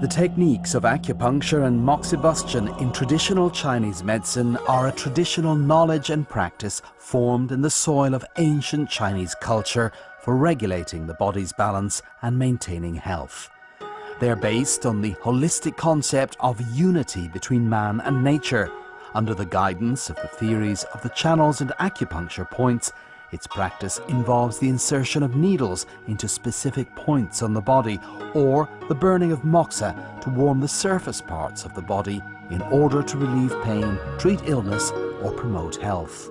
The techniques of acupuncture and moxibustion in traditional Chinese medicine are a traditional knowledge and practice formed in the soil of ancient Chinese culture for regulating the body's balance and maintaining health. They are based on the holistic concept of unity between man and nature. Under the guidance of the theories of the channels and acupuncture points, its practice involves the insertion of needles into specific points on the body or the burning of moxa to warm the surface parts of the body in order to relieve pain, treat illness or promote health.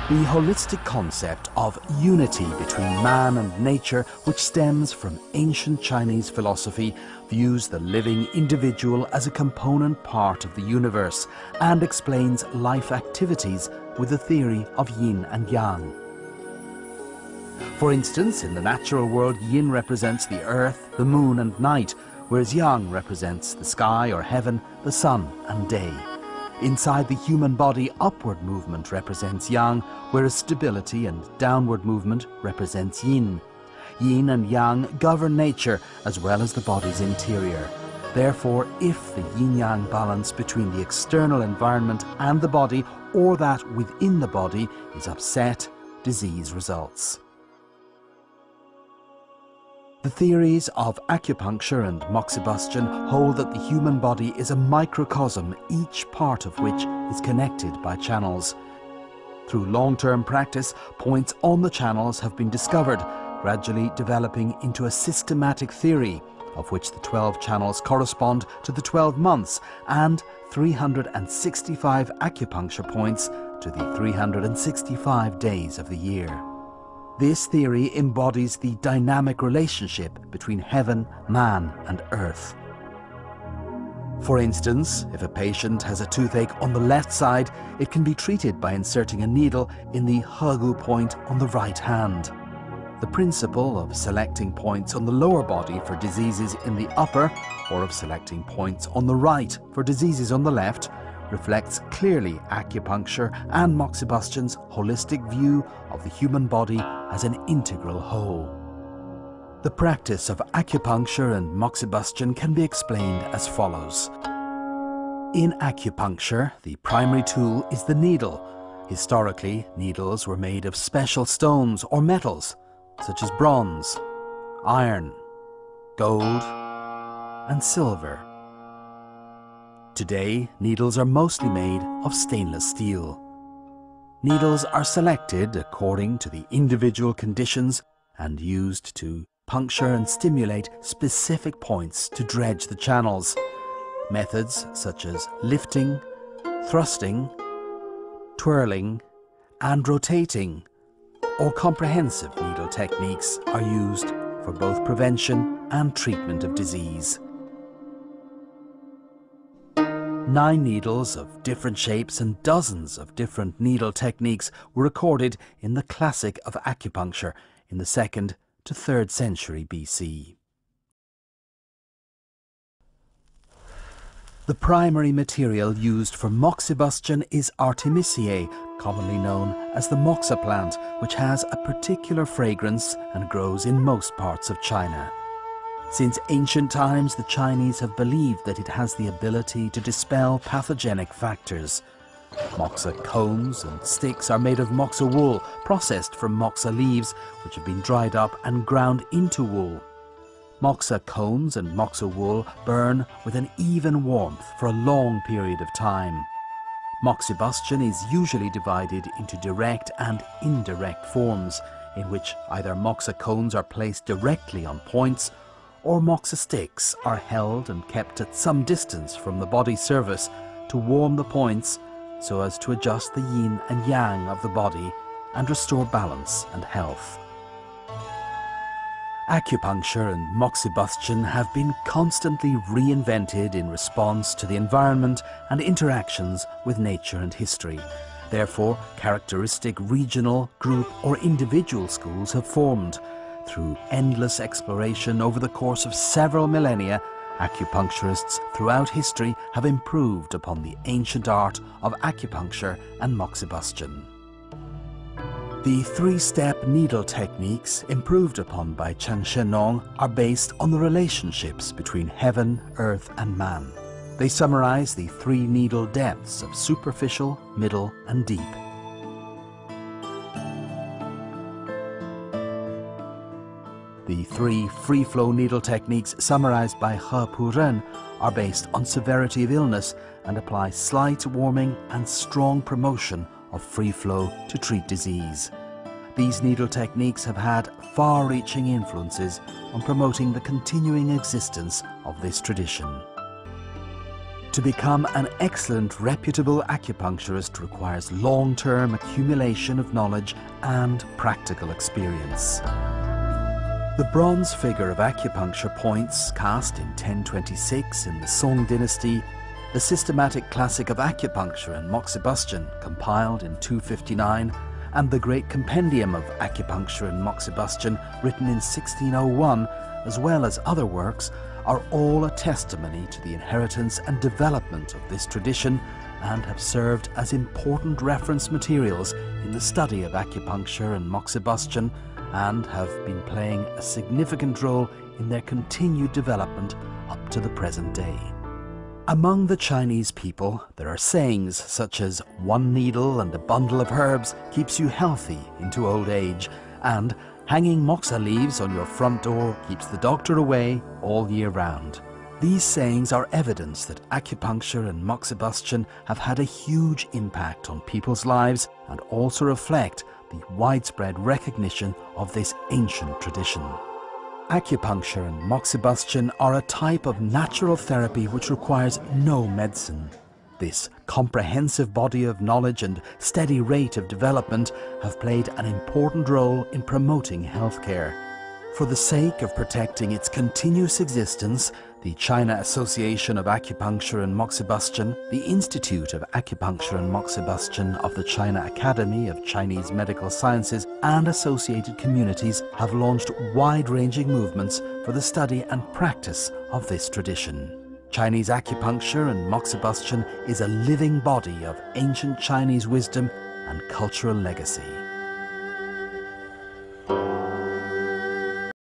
The holistic concept of unity between man and nature, which stems from ancient Chinese philosophy, views the living individual as a component part of the universe and explains life activities with the theory of yin and yang. For instance, in the natural world, yin represents the earth, the moon and night, whereas yang represents the sky or heaven, the sun and day. Inside the human body, upward movement represents yang, whereas stability and downward movement represents yin. Yin and yang govern nature as well as the body's interior. Therefore, if the yin-yang balance between the external environment and the body, or that within the body, is upset, disease results. The theories of acupuncture and moxibustion hold that the human body is a microcosm, each part of which is connected by channels. Through long-term practice, points on the channels have been discovered, gradually developing into a systematic theory, of which the 12 channels correspond to the 12 months and 365 acupuncture points to the 365 days of the year. This theory embodies the dynamic relationship between heaven, man and earth. For instance, if a patient has a toothache on the left side, it can be treated by inserting a needle in the Hegu point on the right hand. The principle of selecting points on the lower body for diseases in the upper, or of selecting points on the right for diseases on the left, reflects clearly acupuncture and moxibustion's holistic view of the human body as an integral whole. The practice of acupuncture and moxibustion can be explained as follows. In acupuncture, the primary tool is the needle. Historically, needles were made of special stones or metals, such as bronze, iron, gold, and silver. Today, needles are mostly made of stainless steel. Needles are selected according to the individual conditions and used to puncture and stimulate specific points to dredge the channels. Methods such as lifting, thrusting, twirling, and rotating, or comprehensive needle techniques are used for both prevention and treatment of disease. 9 needles of different shapes and dozens of different needle techniques were recorded in the classic of acupuncture in the 2nd to 3rd century BC. The primary material used for moxibustion is artemisiae, commonly known as the moxa plant, which has a particular fragrance and grows in most parts of China. Since ancient times, the Chinese have believed that it has the ability to dispel pathogenic factors. Moxa cones and sticks are made of moxa wool, processed from moxa leaves, which have been dried up and ground into wool. Moxa cones and moxa wool burn with an even warmth for a long period of time. Moxibustion is usually divided into direct and indirect forms, in which either moxa cones are placed directly on points, or moxa sticks are held and kept at some distance from the body surface to warm the points so as to adjust the yin and yang of the body and restore balance and health. Acupuncture and moxibustion have been constantly reinvented in response to the environment and interactions with nature and history. Therefore, characteristic regional, group or individual schools have formed. Through endless exploration over the course of several millennia, acupuncturists throughout history have improved upon the ancient art of acupuncture and moxibustion. The three-step needle techniques improved upon by Chen Shenong are based on the relationships between heaven, earth and man. They summarize the three needle depths of superficial, middle and deep. The three free-flow needle techniques summarized by He Pu Ren are based on severity of illness and apply slight warming and strong promotion of free flow to treat disease. These needle techniques have had far-reaching influences on promoting the continuing existence of this tradition. To become an excellent, reputable acupuncturist requires long-term accumulation of knowledge and practical experience. The bronze figure of acupuncture points, cast in 1026 in the Song dynasty, the systematic classic of acupuncture and Moxibustion, compiled in 259, and the great compendium of acupuncture and Moxibustion, written in 1601, as well as other works, are all a testimony to the inheritance and development of this tradition and have served as important reference materials in the study of acupuncture and Moxibustion and have been playing a significant role in their continued development up to the present day. Among the Chinese people, there are sayings such as "one needle and a bundle of herbs keeps you healthy into old age," and "hanging moxa leaves on your front door keeps the doctor away all year round." These sayings are evidence that acupuncture and Moxibustion have had a huge impact on people's lives and also reflect the widespread recognition of this ancient tradition. Acupuncture and Moxibustion are a type of natural therapy which requires no medicine. This comprehensive body of knowledge and steady rate of development have played an important role in promoting healthcare. For the sake of protecting its continuous existence, the China Association of Acupuncture and Moxibustion, the Institute of Acupuncture and Moxibustion of the China Academy of Chinese Medical Sciences and associated communities have launched wide-ranging movements for the study and practice of this tradition. Chinese acupuncture and Moxibustion is a living body of ancient Chinese wisdom and cultural legacy.